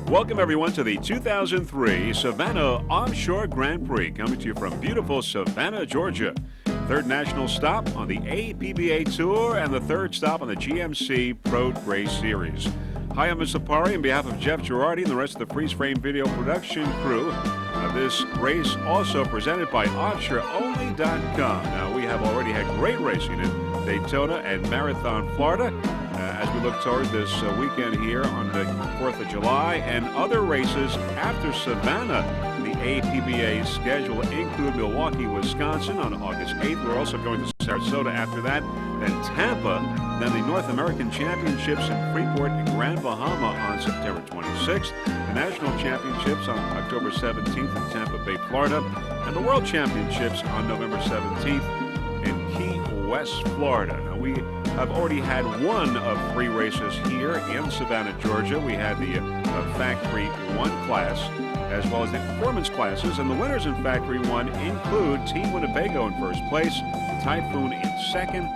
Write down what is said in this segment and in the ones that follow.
Welcome, everyone, to the 2003 Savannah Offshore Grand Prix, coming to you from beautiful Savannah, Georgia. Third national stop on the APBA Tour and the third stop on the GMC Pro Race Series. Hi, I'm Mr. Sapari. On behalf of Jeff Girardi and the rest of the Freeze Frame Video production crew, this race also presented by OffshoreOnly.com. Now, we have already had great racing in Daytona and Marathon, Florida, as we look toward this weekend here on the 4th of July, and other races after Savannah. The APBA schedule include Milwaukee, Wisconsin on August 8th. We're also going to Sarasota after that, then Tampa, then the North American Championships in Freeport and Grand Bahama on September 26th, the National Championships on October 17th in Tampa Bay, Florida, and the World Championships on November 17th in Key West, Florida. Now, we have already had one of three races here in Savannah, Georgia. We had the Factory 1 class, as well as the performance classes, and the winners in Factory 1 include Team Winnebago in first place, Typhoon in second,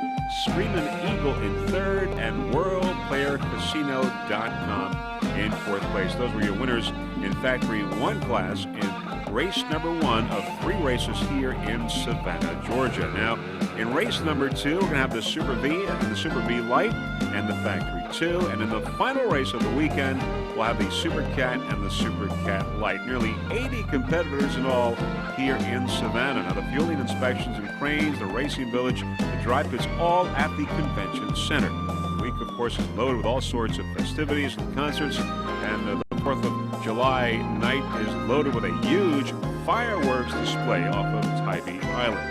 Screamin' Eagle in third, and WorldPlayerCasino.com in fourth place. Those were your winners in Factory 1 class in race number 1 of 3 races here in Savannah, Georgia. Now, in race number 2, we're going to have the Super V and the Super V Light and the Factory 2. And in the final race of the weekend, we'll have the Super Cat and the Super Cat Light. Nearly 80 competitors in all here in Savannah. Now, the fueling, inspections, and cranes, the racing village, the dry pits, all at the convention center. The week, of course, is loaded with all sorts of festivities and concerts. And the 4th of July night is loaded with a huge fireworks display off of Tybee Island.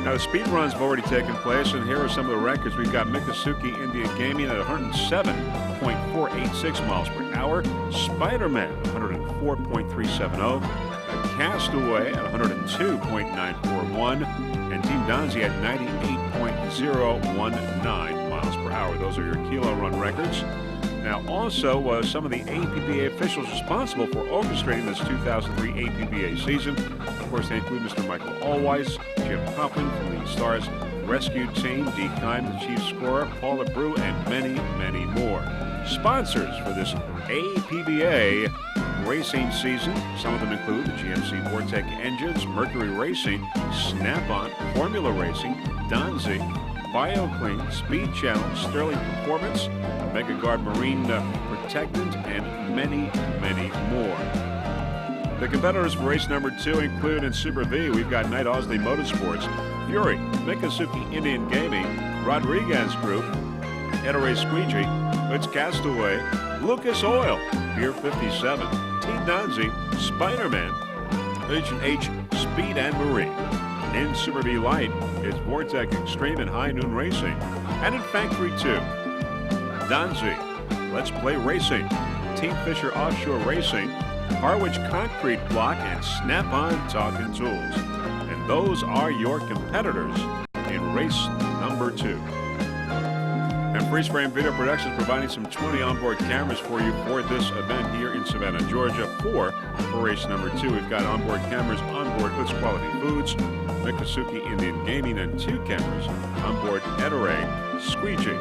Now, the speed runs have already taken place, and here are some of the records. We've got Miccosukee Indian Gaming at 107.486 miles per hour, Spider-Man 104.370, Castaway at 102.941, and Team Donzi at 98.019 miles per hour. Those are your kilo run records. Now, also, some of the APBA officials responsible for orchestrating this 2003 APBA season. Of course, they include Mr. Michael Allwise, Jim Coughlin from the Stars Rescue Team, Dee Kime, the chief scorer, Paula Brew, and many, many more. Sponsors for this APBA racing season, some of them include the GMC Vortec Engines, Mercury Racing, Snap-on, Formula Racing, Donzi, BioClean, Speed Channel, Sterling Performance, MegaGuard Marine Protectant, and many, many more. The competitors for race number 2 include in Super V, we've got Knight Osley Motorsports, Fury, Miccosukee Indian Gaming, Rodriguez Group, Ettore Squeegee, It's Castaway, Lucas Oil, Pier 57, Team Donzi, Spider-Man, H&H Speed and Marine. In Super V Light, it's Vortec Extreme and High Noon Racing. And in Factory 2, Donzi, Let's Play Racing, Team Fisher Offshore Racing, Harwich Concrete Block, and Snap-on Talking Tools. And those are your competitors in race number 2. And Freeze Frame Video Productions providing some 20 onboard cameras for you for this event here in Savannah, Georgia. For race number 2, we've got onboard cameras onboard Hoods Quality Foods, Miccosukee Indian Gaming, and 2 cameras onboard Ettore Squeegee.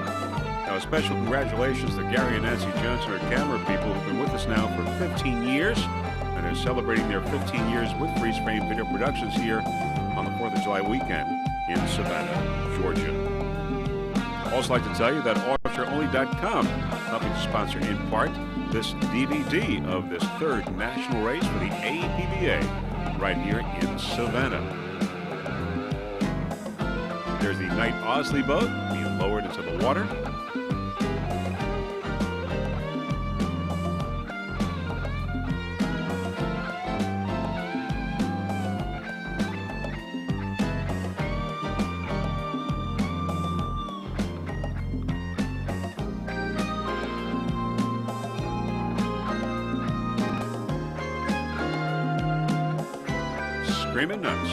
Now, a special congratulations to Gary and Nancy Johnson, our camera people, who've been with us now for 15 years, and they're celebrating their 15 years with Freeze Frame Video Productions here on the 4th of July weekend in Savannah, Georgia. I'd also like to tell you that OffshoreOnly.com helping to sponsor in part this DVD of this third national race for the APBA right here in Savannah. There's the Knight Osley boat being lowered into the water. Screaming Nuts.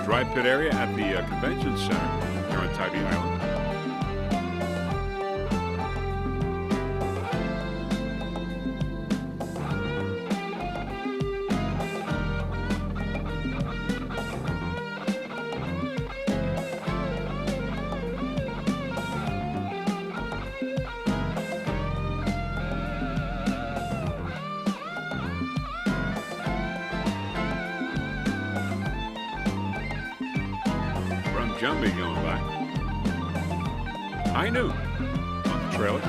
Dry pit area at the convention center here on Tybee Island. Jumbie going by. High noon on the trailer.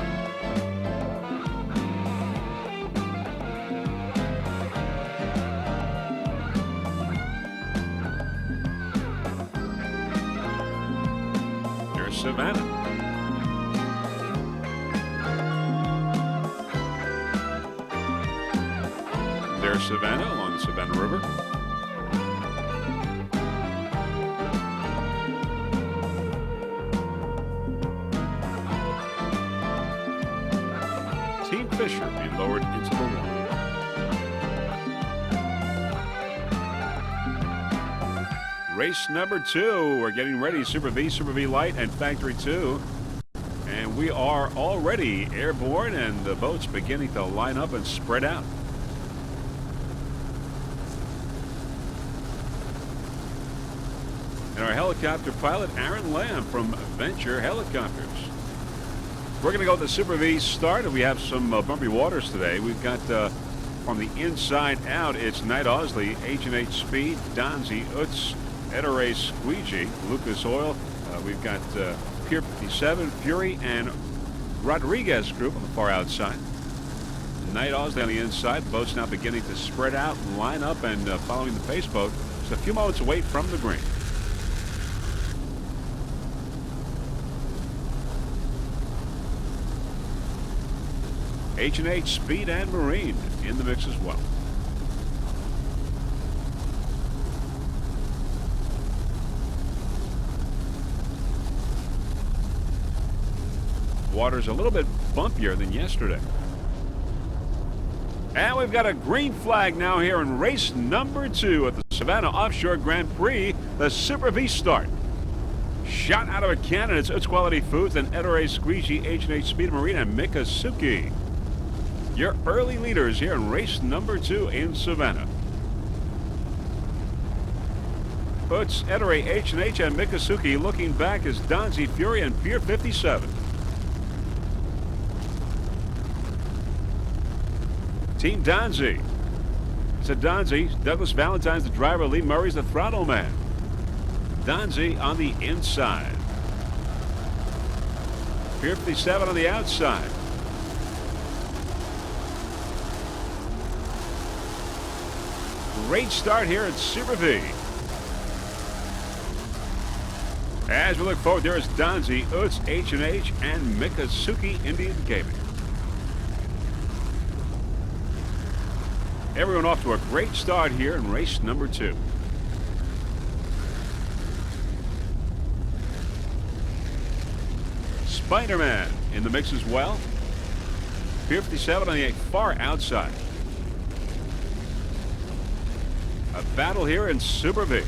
There's Savannah. There's Savannah along the Savannah River. Team Fisher being lowered into the water. Race number 2. We're getting ready. Super V Light, and Factory 2. And we are already airborne, and the boat's beginning to line up and spread out. And our helicopter pilot, Aaron Lamb from Venture Helicopters. We're going to go with the Super V start, and we have some bumpy waters today. We've got from the inside out, it's Knight Osley, H&H Speed, Donzi, Utz, Ettore Squeegee, Lucas Oil. We've got Pier 57, Fury, and Rodriguez Group on the far outside. Knight Osley on the inside. The boat's now beginning to spread out and line up, and following the pace boat, just a few moments away from the green. H&H Speed and Marine in the mix as well. Water's a little bit bumpier than yesterday. And we've got a green flag now here in race number 2 at the Savannah Offshore Grand Prix, the Super V start. Shot out of a cannon, it's Quality Foods and Ettore Squeegee, H&H Speed Marine, and Mikasuki. Your early leaders here in race number 2 in Savannah. Utz, Ettore, H&H, and Mikasuki. Looking back is Donzi, Fury, and Pier 57. Team Donzi. It's a Donzi. Douglas Valentine's the driver. Lee Murray's the throttle man. Donzi on the inside. Pier 57 on the outside. Great start here at Super V. As we look forward, there is Donzi, Utz, H&H, and Mikasuki Indian Gaming. Everyone off to a great start here in race number 2. Spider-Man in the mix as well. Pier 57 on the far outside. A battle here in Super V.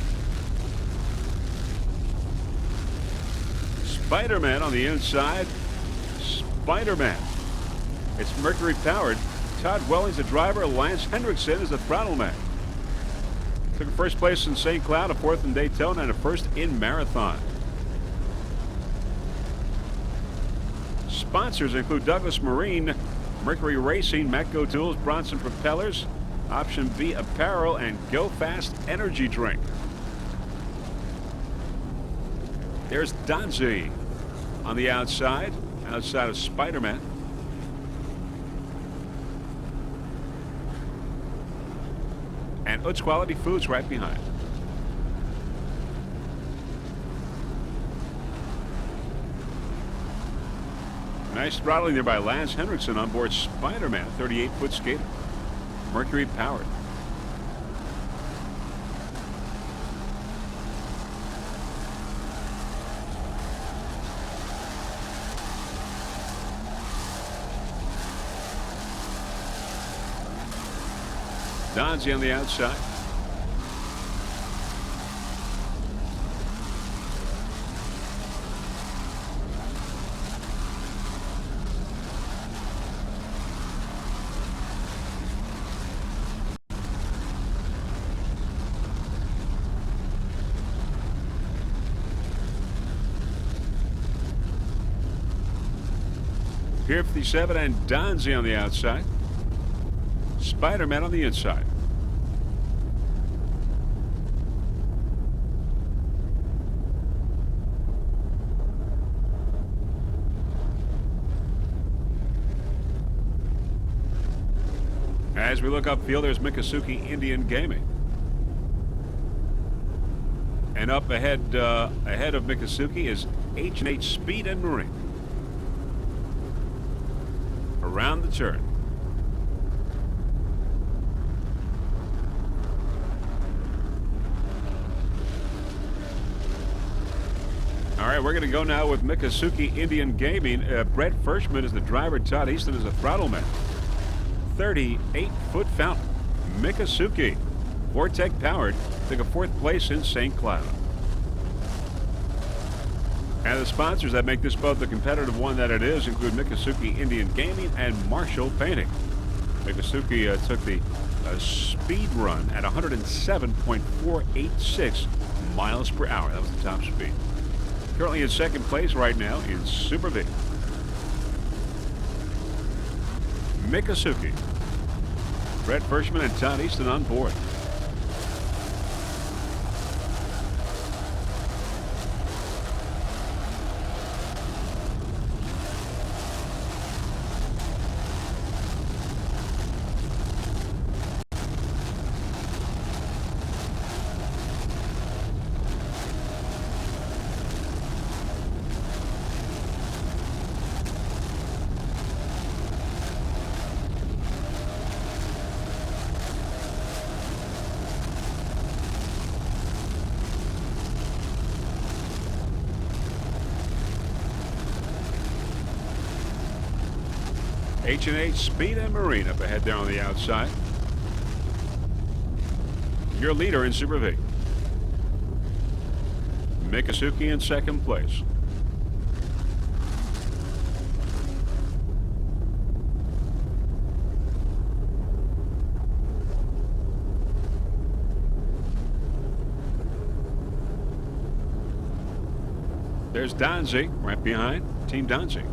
Spider-Man on the inside. Spider-Man. It's Mercury powered. Todd Welling's the driver. Lance Hendrickson is the throttle man. Took first place in St. Cloud, a 4th in Daytona, and a 1st in Marathon. Sponsors include Douglas Marine, Mercury Racing, Matco Tools, Bronson Propellers, Option B Apparel, and Go Fast Energy Drink. There's Donzi on the outside of Spider-Man. And Utz Quality Foods right behind. Nice throttling there by Lance Hendrickson on board Spider-Man, 38-foot skater. Mercury powered. Donzi on the outside. Pier 57 and Donzi on the outside. Spider-Man on the inside. As we look upfield, there's Miccosukee Indian Gaming. And up ahead of Miccosukee is H&H Speed and Marine. Around the turn. All right, we're going to go now with Miccosukee Indian Gaming. Brett Firschman is the driver. Todd Easton is the throttle man. 38-foot fountain. Miccosukee, Vortec powered, took a 4th place in St. Cloud. And the sponsors that make this boat the competitive one that it is include Miccosukee Indian Gaming and Marshall Painting. Miccosukee took the speed run at 107.486 miles per hour. That was the top speed. Currently in 2nd place right now in Super V. Miccosukee. Brett Firschman and Todd Easton on board. H&H Speed and Marine up ahead there on the outside. Your leader in Super V. Miccosukee in 2nd place. There's Donzie right behind. Team Donzie.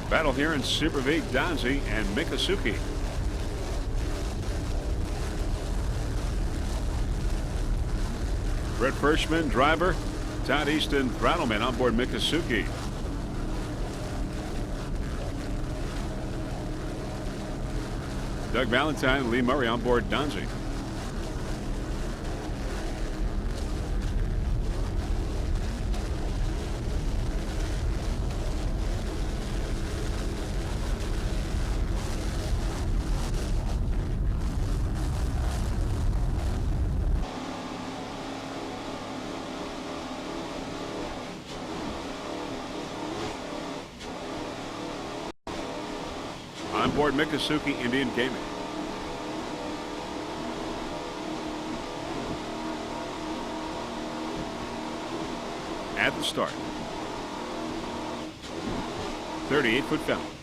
Battle here in Super V, Donzie and Miccosukee. Brett Firschman, driver. Todd Easton, throttleman on board Miccosukee. Doug Valentine and Lee Murray on board Donzie. On board Miccosukee Indian Gaming. At the start. 38-foot fountain.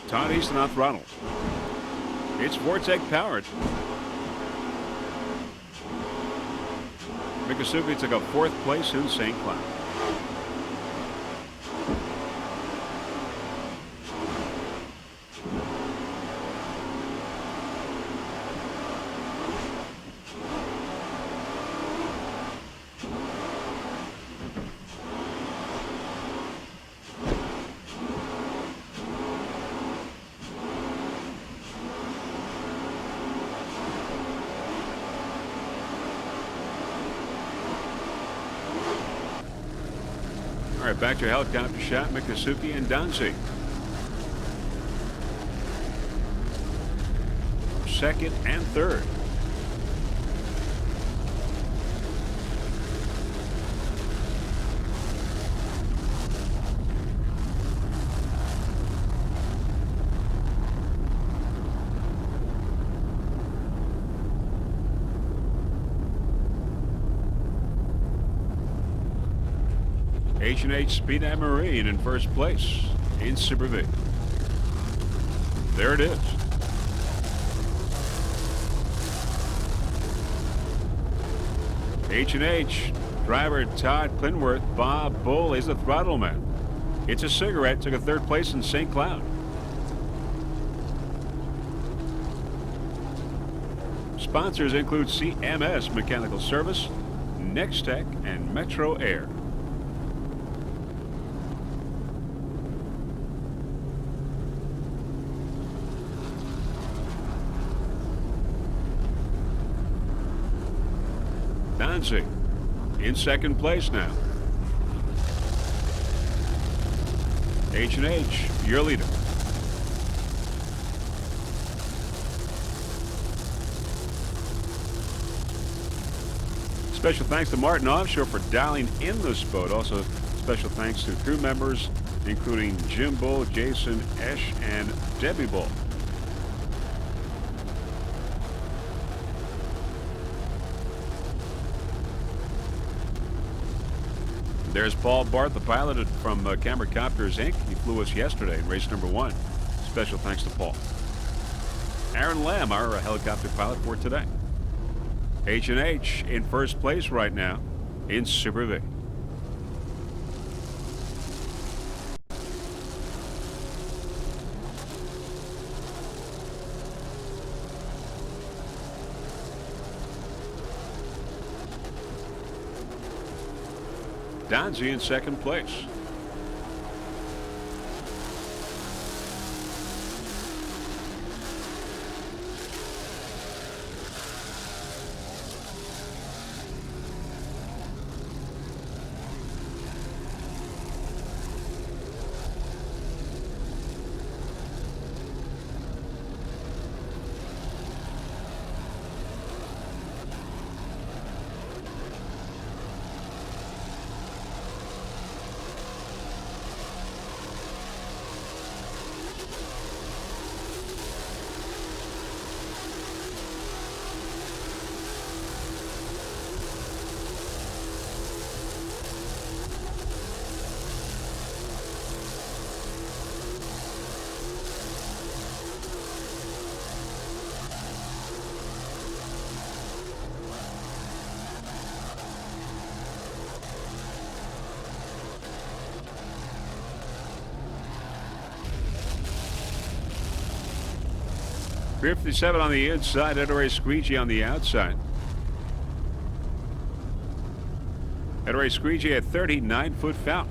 Todd Easton on throttle. It's Vortec powered. Miccosukee took a 4th place in St. Cloud. All right, back to helicopter shot, Miccosukee and Danzig. Second and third. H&H Speednet Marine in first place in Super V. There it is. H&H driver Todd Clinworth, Bob Bull is the throttle man. It's a Cigarette, took a third place in St. Cloud. Sponsors include CMS Mechanical Service, Nextech, and Metro Air. Danzig in second place now. H&H, your leader. Special thanks to Martin Offshore for dialing in this boat. Also, special thanks to crew members including Jim Bull, Jason Esch, and Debbie Bull. There's Paul Barth, the pilot from Camera Copters, Inc. He flew us yesterday in race number 1. Special thanks to Paul. Aaron Lamb, our helicopter pilot for today. H&H in first place right now in Super V. Danzig in second place. Pier 57 on the inside, Ettore Squeegee on the outside. Ettore Squeegee at 39-foot foul.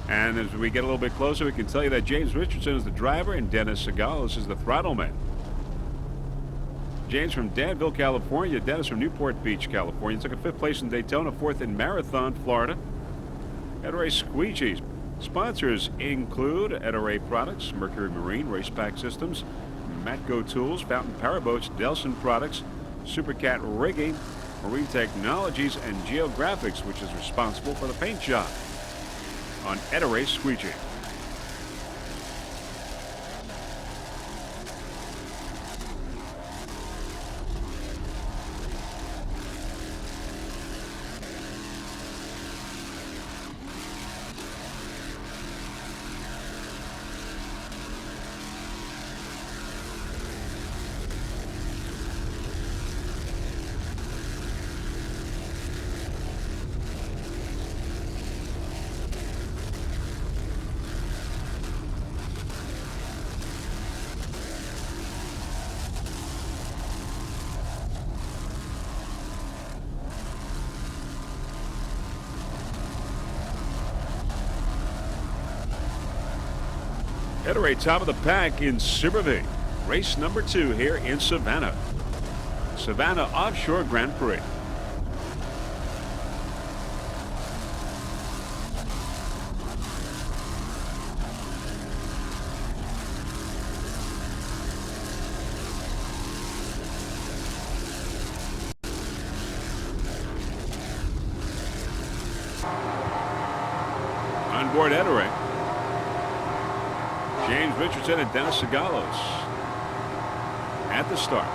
And as we get a little bit closer, we can tell you that James Richardson is the driver and Dennis Segalis is the throttle man. James from Danville, California. Dennis from Newport Beach, California. Took a 5th place in Daytona, 4th in Marathon, Florida. Ettore Squeegee. Sponsors include Ettore Products, Mercury Marine, Race Pack Systems, Matco Tools, Fountain Powerboats, Delson Products, Supercat Rigging, Marine Technologies, and Geographics, which is responsible for the paint job on Ettore Squeegee. Ettore top of the pack in Super V. Race number 2 here in Savannah. Savannah Offshore Grand Prix. on board Ettore. James Richardson and Dennis Sagalos at the start.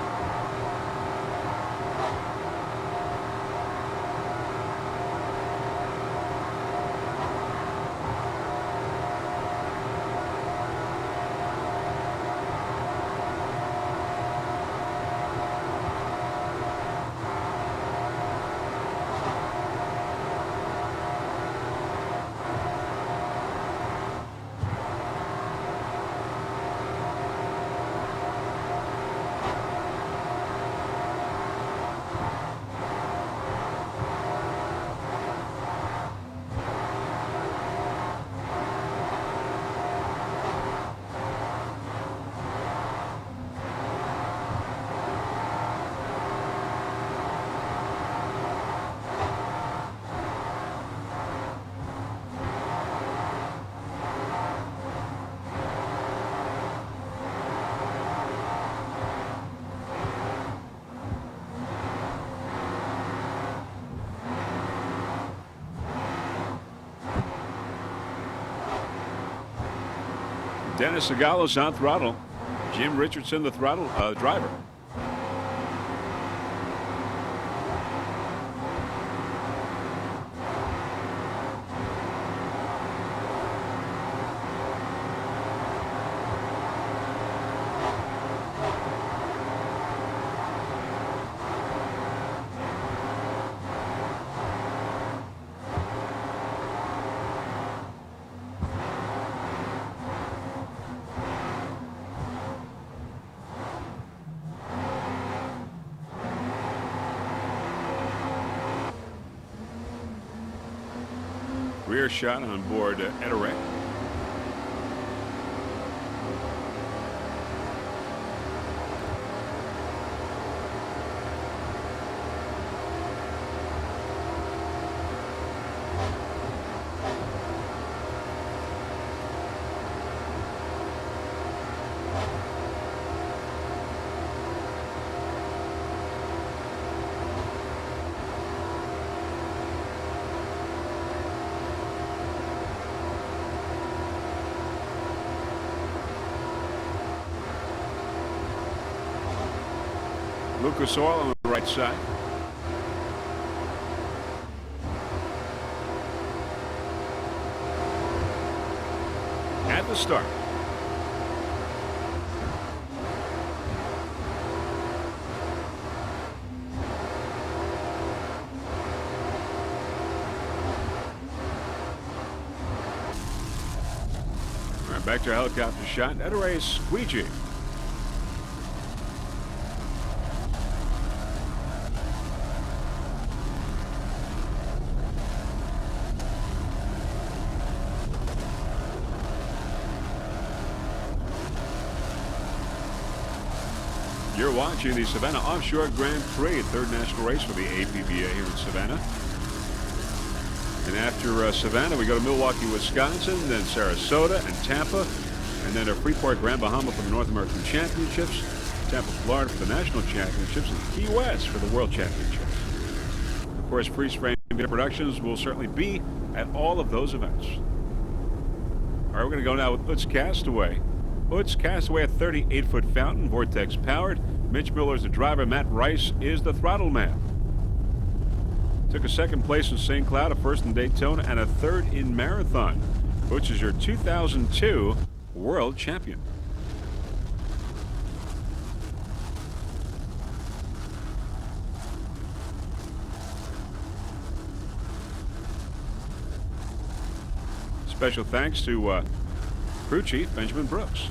Dennis Sagalos on throttle. Jim Richardson, the throttle driver. Rear shot on board Ettore. Lucas Oil on the right side. At the start. All right, back to a helicopter shot. Ettore's squeegee. You're watching the Savannah Offshore Grand Prix, third national race for the APBA here in Savannah. And after Savannah, we go to Milwaukee, Wisconsin, then Sarasota and Tampa, and then Freeport, Grand Bahama for the North American Championships, Tampa, Florida for the National Championships, and Key West for the World Championships. Of course, Freeze Frame Productions will certainly be at all of those events. All right, we're going to go now with Utz Castaway. Utz Castaway, a 38-foot fountain, vortex powered. Mitch Miller is the driver. Matt Rice is the throttle man. Took a second place in St. Cloud, a first in Daytona, and a third in Marathon. Utz is your 2002 world champion. Special thanks to crew chief Benjamin Brooks.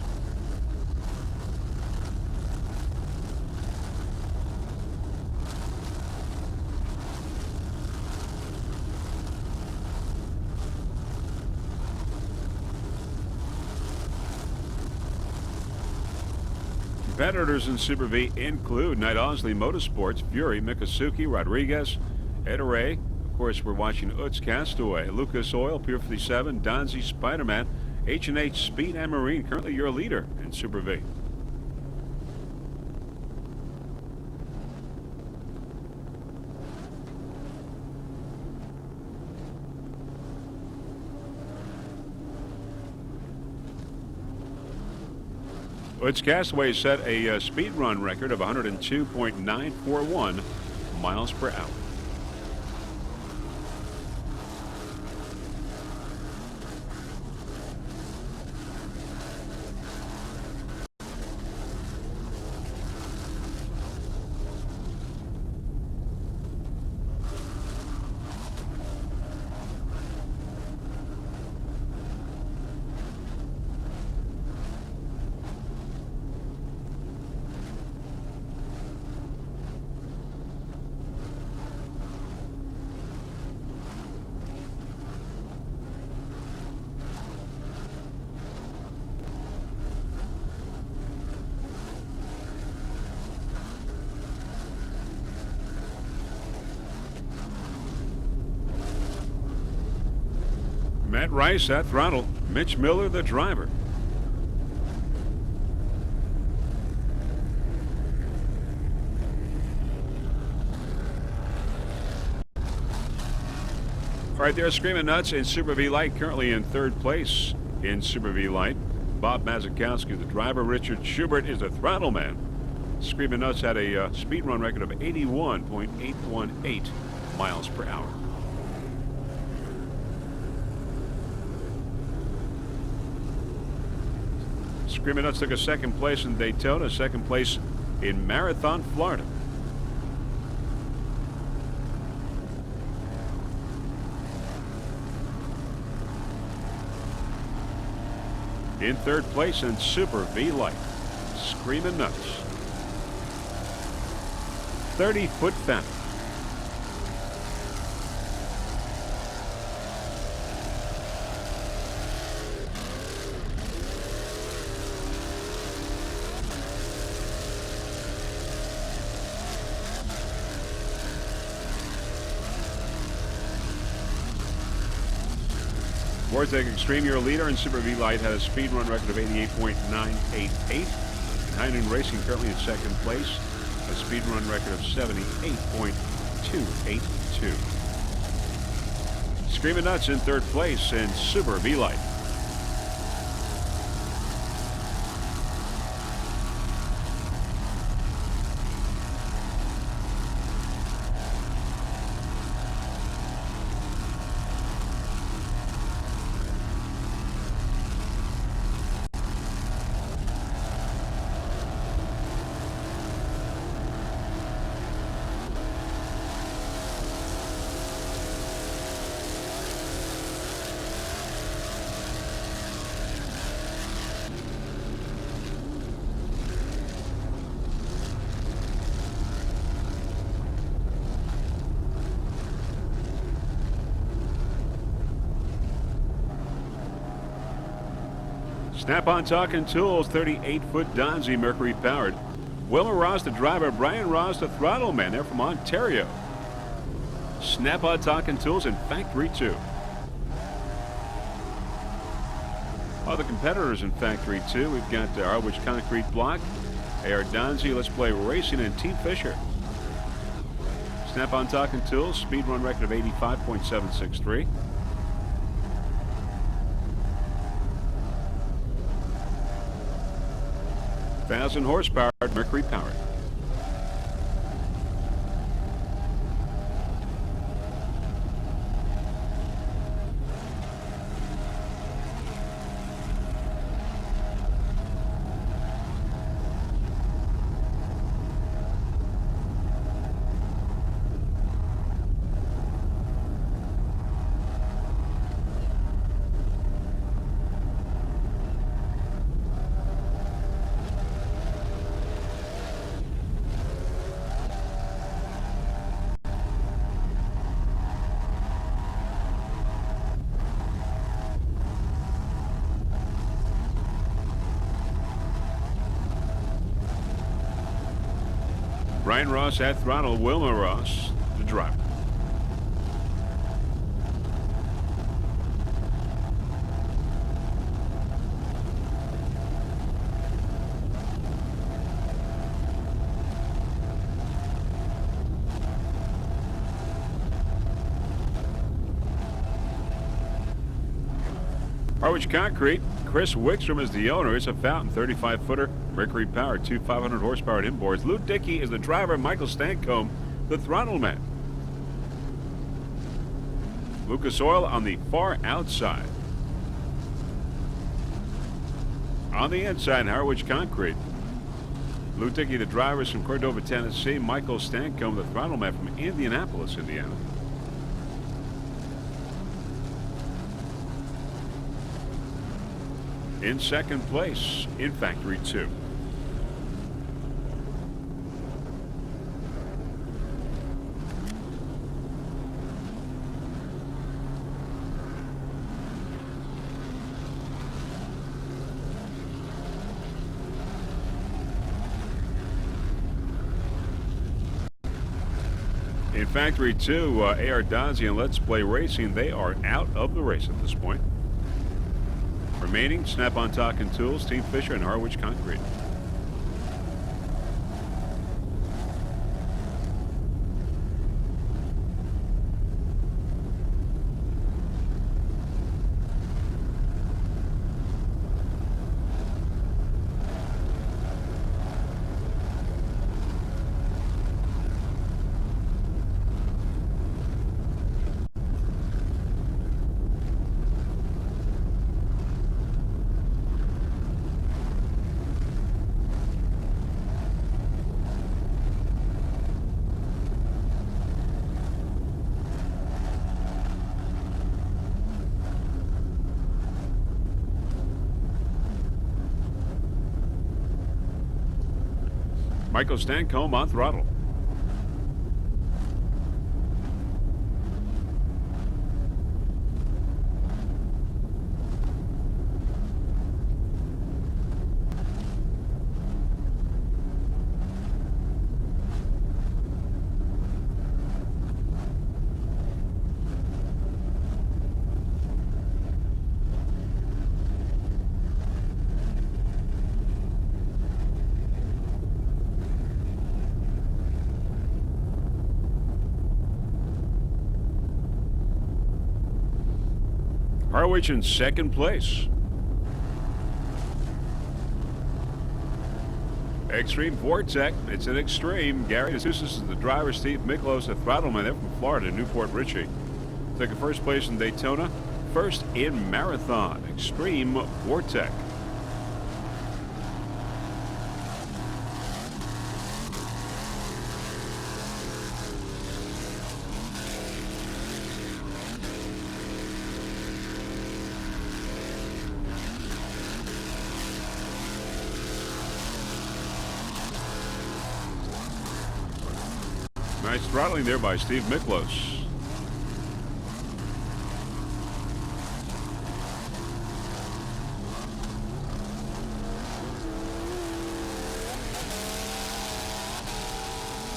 Competitors in Super V include Knight Osley Motorsports, Fury, Mikosuke, Rodriguez, Ettore. Of course, we're watching Utz Castaway, Lucas Oil, Pier 57, Donzi, Spider-Man, H&H Speed and Marine, currently your leader in Super V. Woods Castaway set a speed run record of 102.941 miles per hour. Matt Rice at throttle. Mitch Miller, the driver. All right, there's Screaming Nuts in Super V Light, currently in third place in Super V Light. Bob Mazakowski, the driver. Richard Schubert is the throttle man. Screaming Nuts had a speed run record of 81.818 miles per hour. Screaming Nuts took a second place in Daytona, second place in Marathon, Florida. In third place in Super V Light, Screaming Nuts. 30-foot fountain. Vortec Extreme, your leader in Super V Light, had a speed run record of 88.988. Heinen Racing currently in second place, a speed run record of 78.282. Screaming Nuts in third place in Super V Light. Snap-on Talking Tools, 38-foot Donzi, Mercury powered. Wilmer Ross, the driver. Brian Ross, the throttle man. They're from Ontario. Snap-on Talking Tools in Factory 2. Other competitors in Factory 2, we've got Harwich Concrete Block, AR Donzi, Let's Play Racing, and Team Fisher. Snap-on Talking Tools, speed run record of 85.763. Thousand horsepower, Mercury powered. Brian Ross at throttle, Wilmer Ross, the driver. Harwich Concrete, Chris Wickstrom is the owner. It's a Fountain 35-footer, Mercury powered, 500 horsepower inboards. Lou Dickey is the driver. Michael Stancombe, the throttle man. Lucas Oil on the far outside. On the inside, Harwich Concrete. Lou Dickey, the drivers from Cordova, Tennessee. Michael Stancombe, the throttle man from Indianapolis, Indiana. In second place in Factory 2. In Factory 2, A.R. Dodzy and Let's Play Racing, they are out of the race at this point. Remaining, Snap-on Talking Tools, Team Fisher, and Harwich Concrete. Michael Stancombe on throttle. Harwich in second place. Extreme Vortec, it's an Extreme. Gary DeSouza is the driver. Steve Miklos, the throttle man. They're from Florida, Newport Richie. Taking first place in Daytona. First in Marathon, Extreme Vortec. Nice throttling there by Steve Miklos.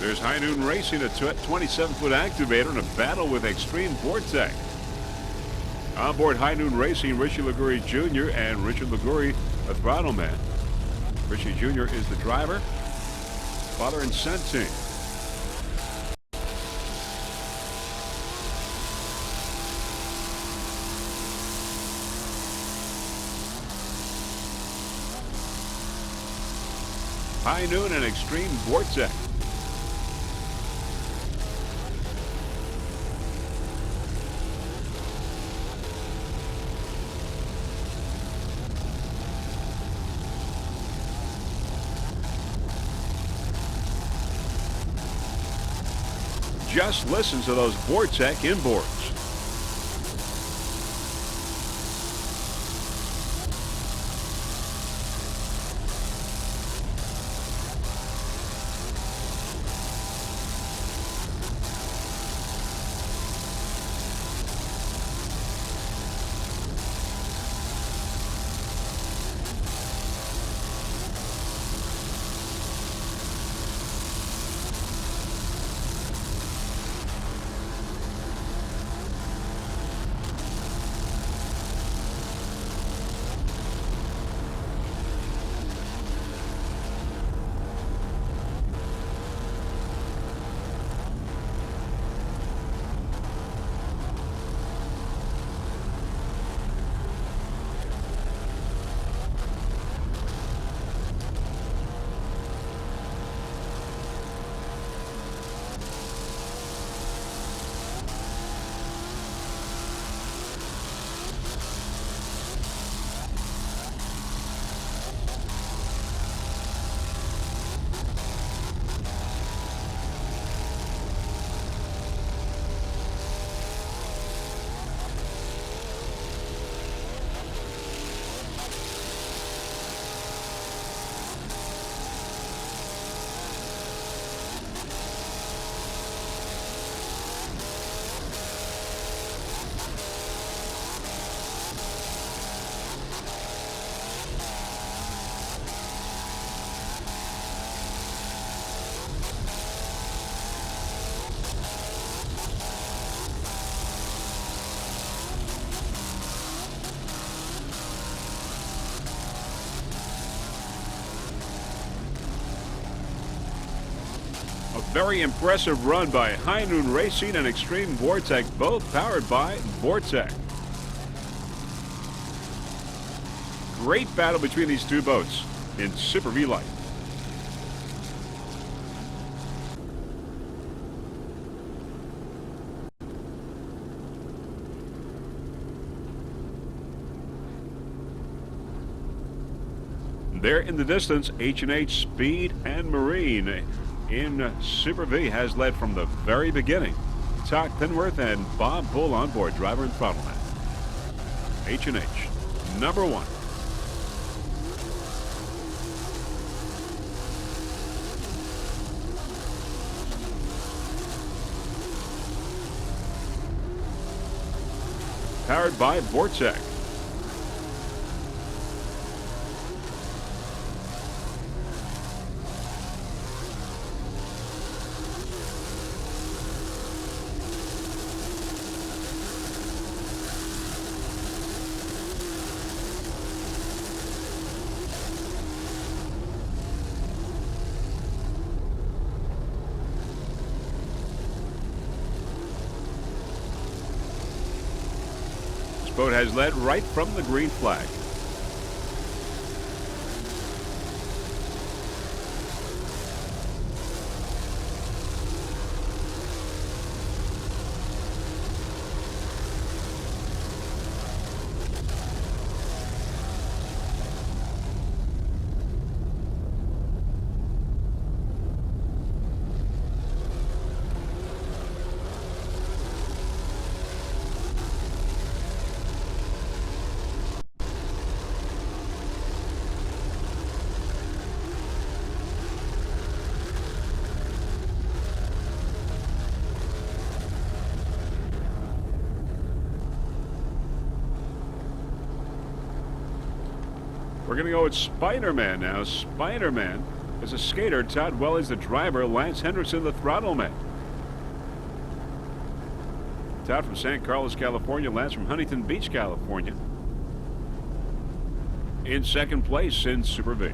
There's High Noon Racing, a 27-foot activator in a battle with Extreme Vortec. On board High Noon Racing, Richie Liguri Jr. and Richard Liguri, a throttle man. Richie Jr. is the driver. Father and son team. High Noon and Extreme Vortec. Just listen to those Vortec inboards. A very impressive run by High Noon Racing and Extreme Vortec, both powered by Vortec. Great battle between these two boats in Super V Light. There in the distance, H&H Speed and Marine in Super V has led from the very beginning. Todd Penworth and Bob Bull on board, driver and throttle man. H&H, number one. Powered by Vortec. Boat has led right from the green flag. We're going to go with Spider-Man now. Spider-Man is a skater. Todd Welly's the driver. Lance Hendrickson, the throttle man. Todd from San Carlos, California. Lance from Huntington Beach, California. In second place in Super V.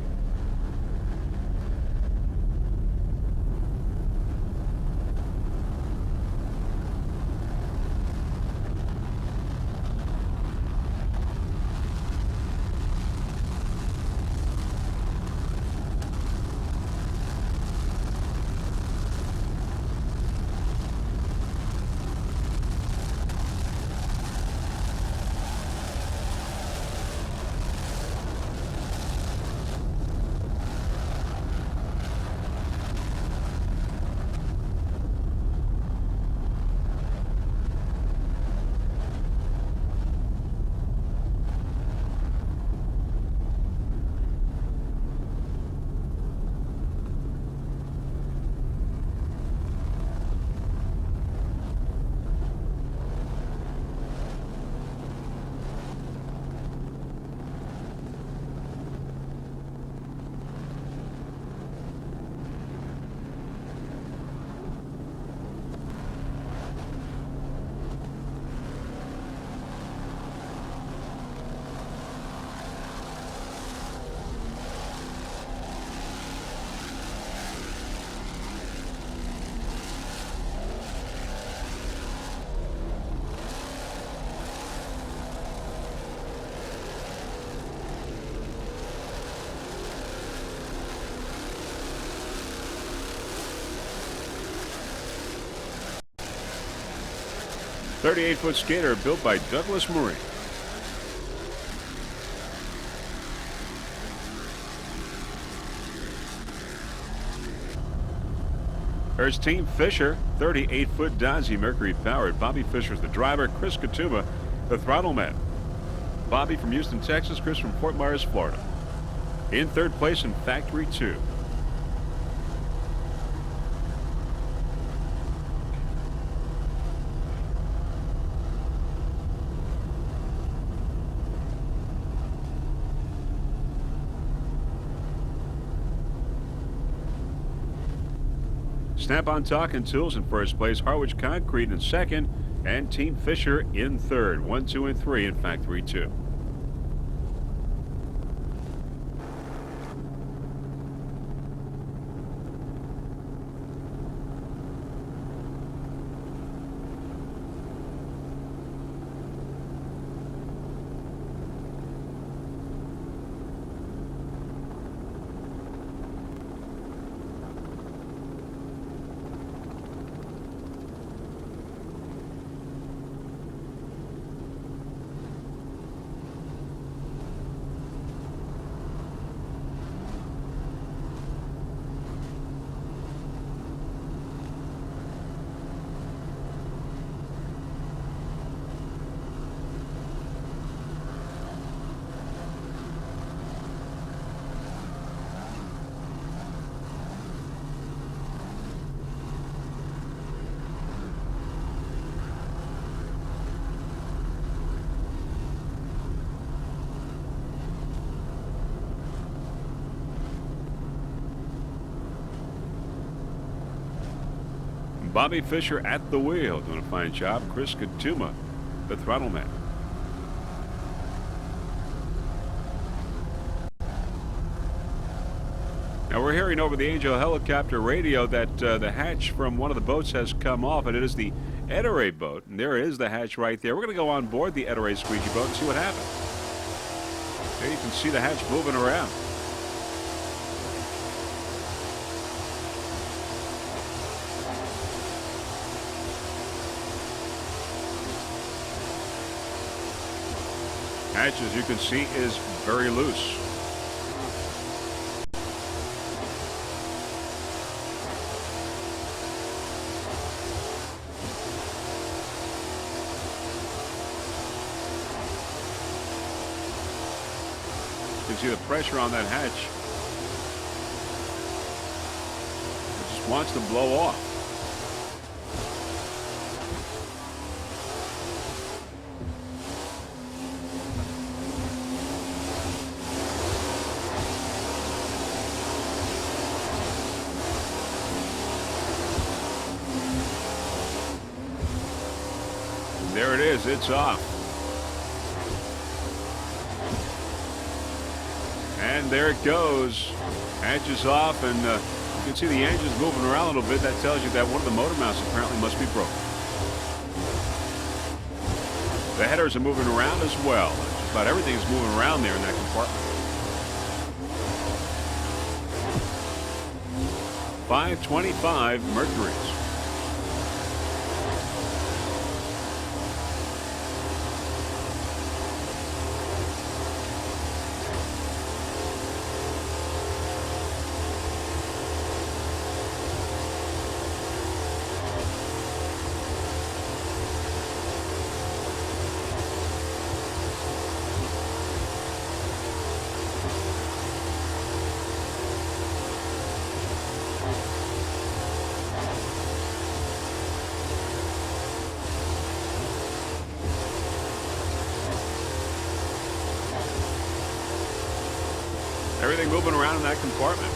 A 38-foot skater built by Douglas Marine. There's Team Fisher, 38-foot Dodzy Mercury powered. Bobby Fisher's the driver. Chris Katuma, the throttle man. Bobby from Houston, Texas. Chris from Fort Myers, Florida. In third place in Factory 2. Snap-on Talking Tools in first place, Harwich Concrete in second, and Team Fisher in third. 1, 2, and 3 in Factory 2. Bobby Fisher at the wheel, doing a fine job. Chris Katuma, the throttle man. Now we're hearing over the Angel helicopter radio that the hatch from one of the boats has come off, and it is the Ettore boat. And there is the hatch right there. We're going to go on board the Ettore squeegee boat and see what happens. There you can see the hatch moving around. Hatch, as you can see, is very loose. You can see the pressure on that hatch. It just wants to blow off. And there it is, it's off. And there it goes. Hatch is off, and you can see the engines moving around a little bit. That tells you that one of the motor mounts apparently must be broken. The headers are moving around as well. Just about everything is moving around there in that compartment. 525 Mercuries. Everything moving around in that compartment.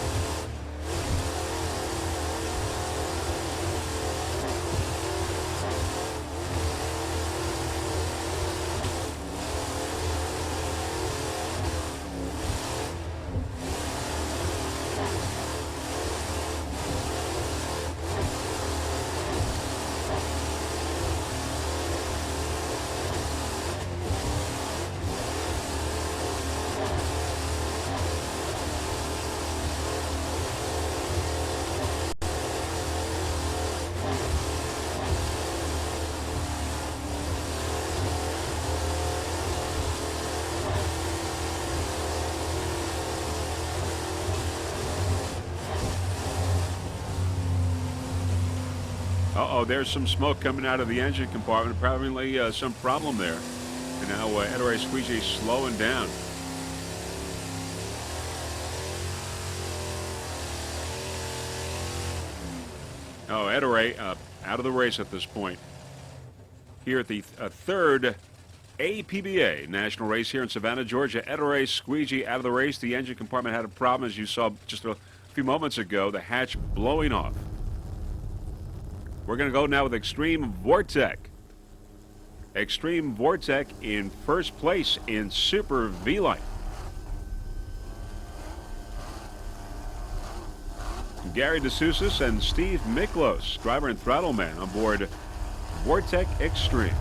Uh-oh, there's some smoke coming out of the engine compartment. Probably some problem there. And now Ettore squeegee slowing down. Oh, Ettore out of the race at this point. Here at the third APBA national race here in Savannah, Georgia. Ettore squeegee out of the race. The engine compartment had a problem, as you saw just a few moments ago. The hatch blowing off. We're going to go now with Extreme Vortec. Extreme Vortec in first place in Super V-Line. Gary DeSousis and Steve Miklos, driver and throttle man, on board Vortec Extreme.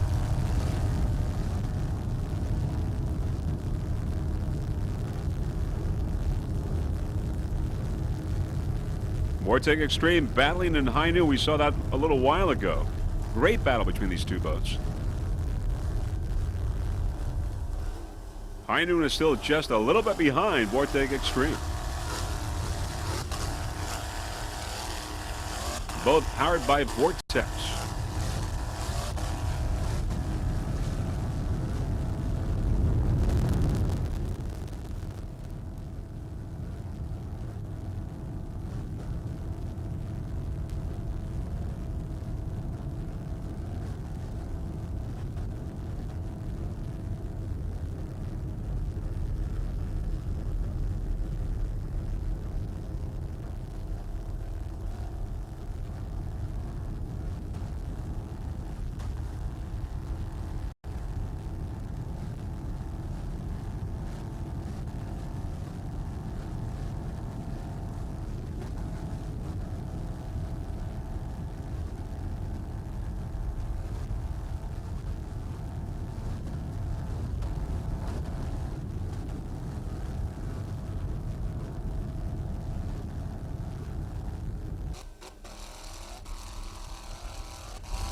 Vortec Extreme battling in high noon. We saw that a little while ago. Great battle between these two boats. High noon is still just a little bit behind Vortec Extreme. Both powered by Vortex.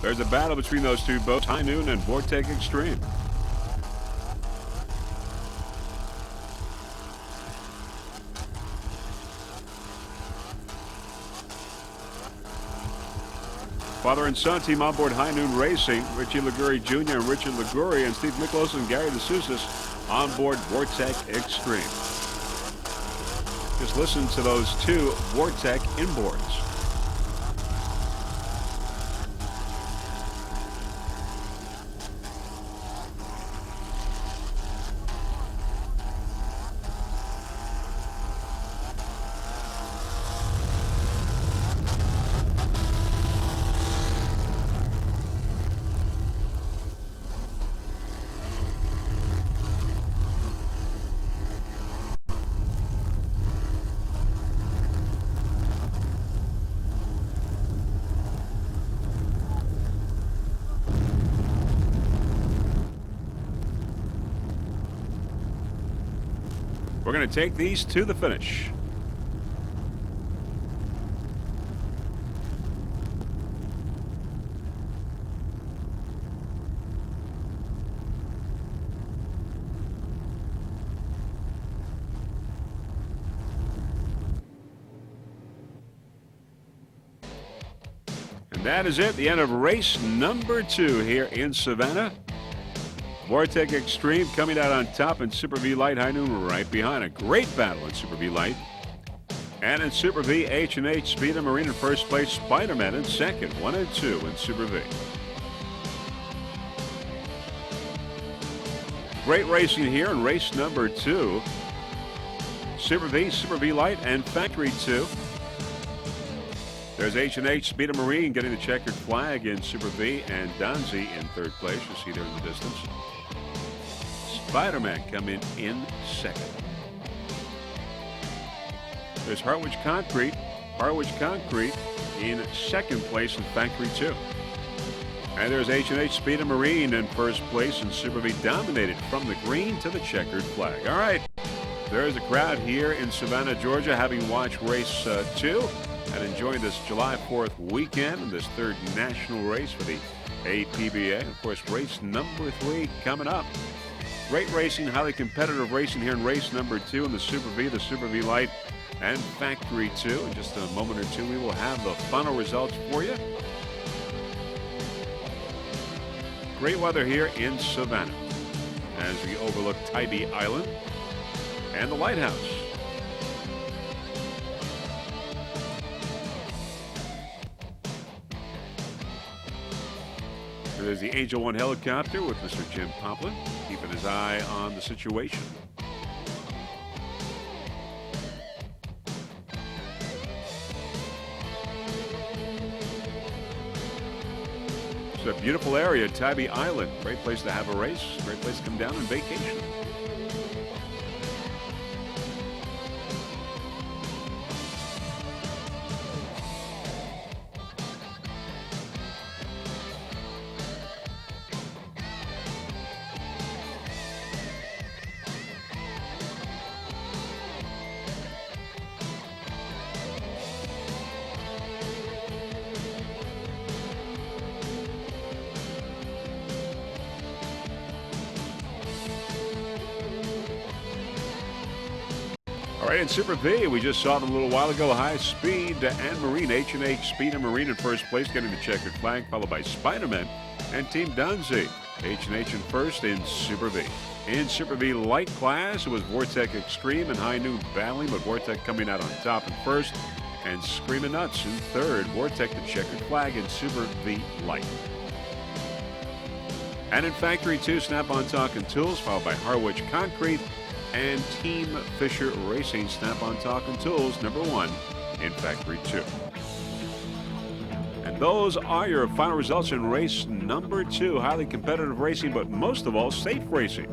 There's a battle between those two boats, High Noon and Vortex Extreme. Father and son team on board High Noon Racing. Richie Liguri Jr. and Richard Liguri and Steve Miklos and Gary DeSouza on board Vortex Extreme. Just listen to those two Vortex inboards. We're going to take these to the finish. And that is it, the end of race number 2 here in Savannah. Vortex Extreme coming out on top in Super V Light, High Noon right behind. A great battle in Super V Light. And in Super V, H&H Speed and Marine in first place, Spider-Man in second, 1 and 2 in Super V. Great racing here in race number 2. Super V Light, and Factory 2. There's H&H Speed and Marine getting the checkered flag in Super V, and Donzi in third place. You see there in the distance. Spider-Man coming in second. There's Harwich Concrete in second place in Factory 2. And there's H&H Speed and Marine in first place, and Super V dominated from the green to the checkered flag. All right, there's the crowd here in Savannah, Georgia, having watched race 2 and enjoying this July 4th weekend and this third national race for the APBA. And of course, race number 3 coming up. Great racing, highly competitive racing here in race number 2 in the Super V Light, and Factory 2. In just a moment or two, we will have the final results for you. Great weather here in Savannah as we overlook Tybee Island and the lighthouse. There's the Angel One helicopter with Mr. Jim Poplin, keeping his eye on the situation. It's a beautiful area, Tybee Island. Great place to have a race, great place to come down and vacation. All right, in Super V, we just saw them a little while ago. High Speed and Marine, H&H Speed and Marine in first place, getting the checkered flag, followed by Spider-Man and Team Donzi. H&H in first in Super V. In Super V Light class, it was Vortex Extreme and High Noon battling, but Vortex coming out on top in first, and Screamin' Nuts in third. Vortex the checkered flag in Super V Light. And in Factory 2, Snap-on Talking Tools, followed by Harwich Concrete and Team Fisher Racing. Snap-on Talking Tools, number 1 in Factory 2. And those are your final results in race number 2. Highly competitive racing, but most of all, safe racing.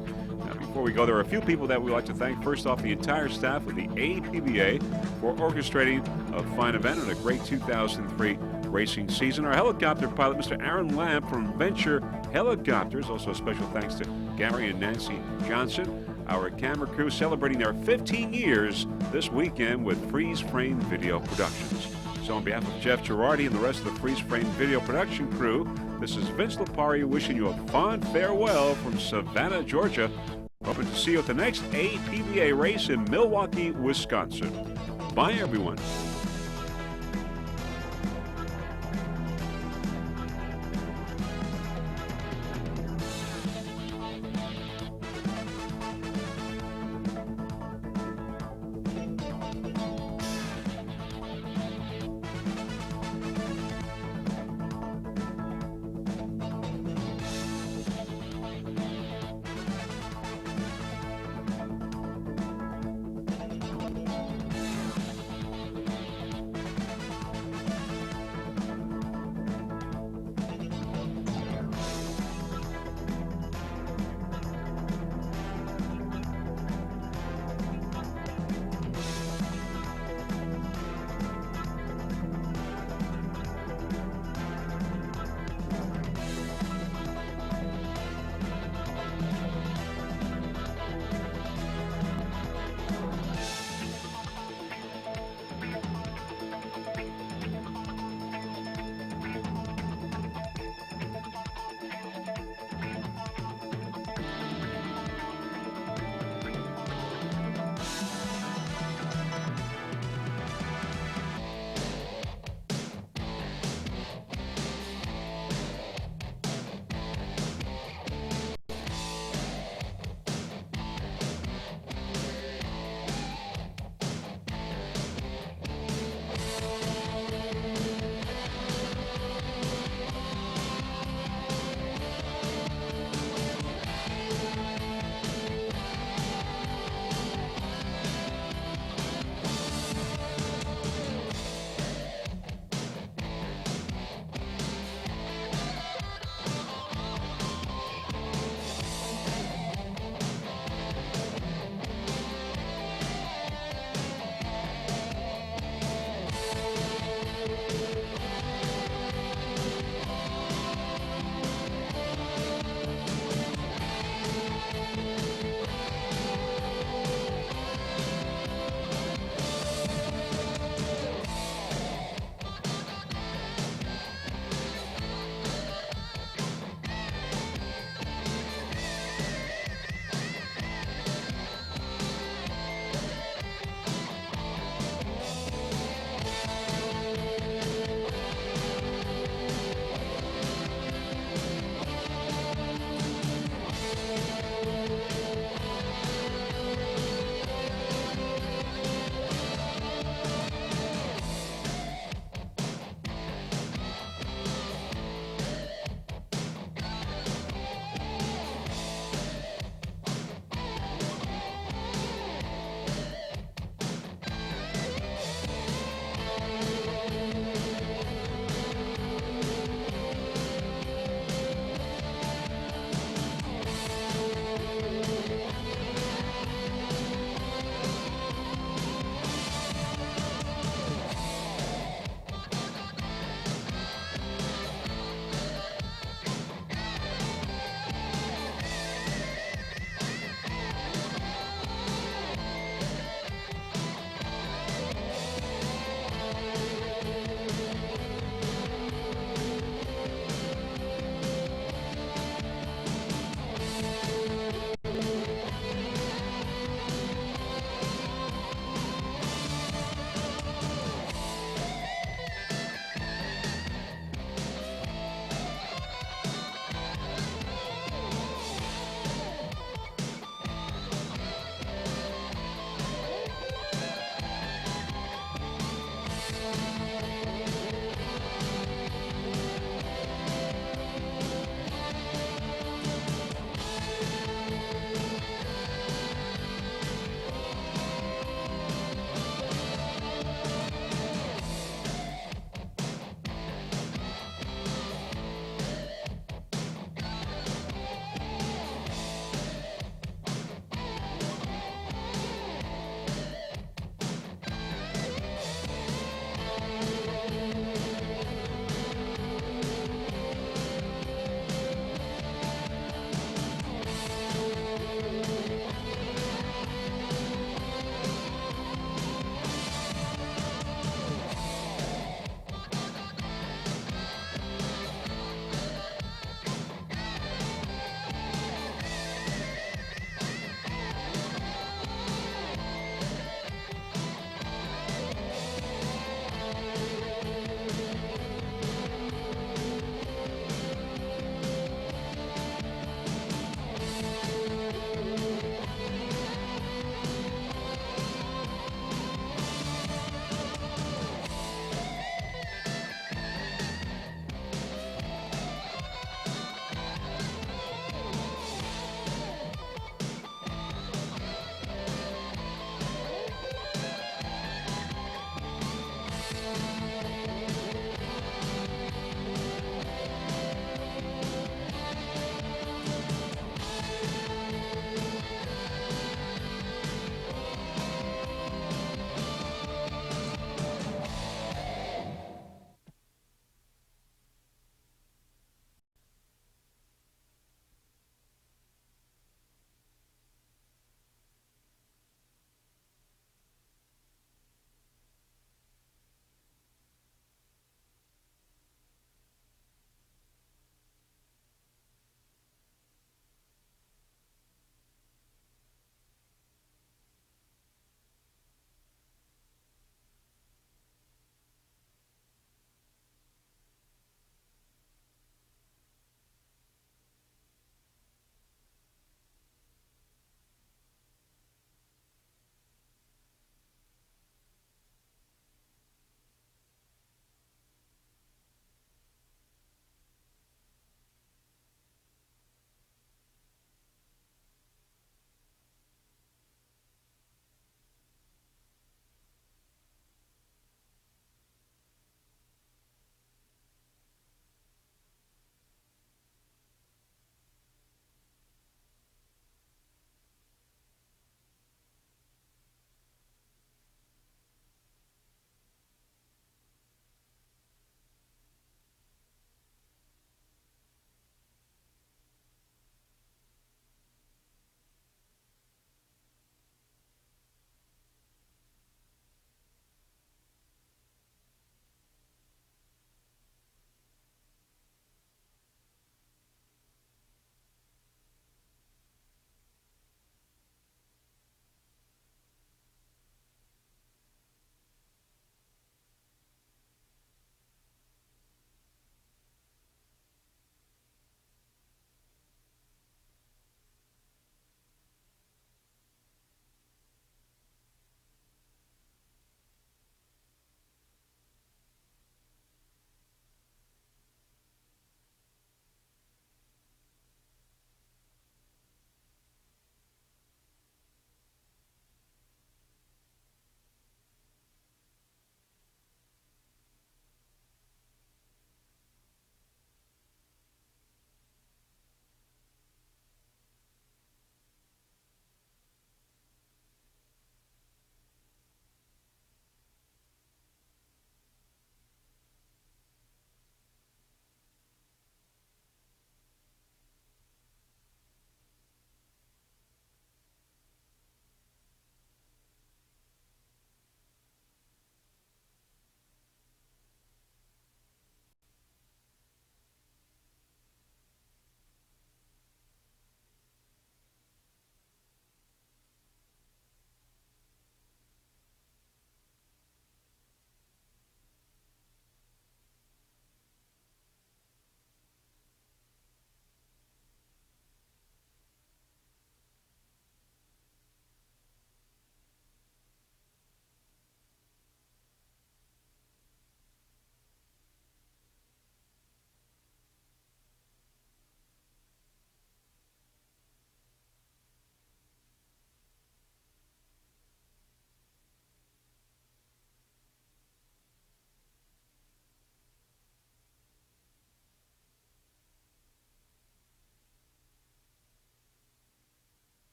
Now, before we go, there are a few people that we'd like to thank. First off, the entire staff of the APBA for orchestrating a fine event and a great 2003 racing season. Our helicopter pilot, Mr. Aaron Lamb from Venture Helicopters. Also a special thanks to Gary and Nancy Johnson. Our camera crew celebrating their 15 years this weekend with Freeze Frame Video Productions. So on behalf of Jeff Girardi and the rest of the Freeze Frame video production crew, this is Vince Lipari wishing you a fond farewell from Savannah, Georgia. Hoping to see you at the next APBA race in Milwaukee, Wisconsin. Bye, everyone.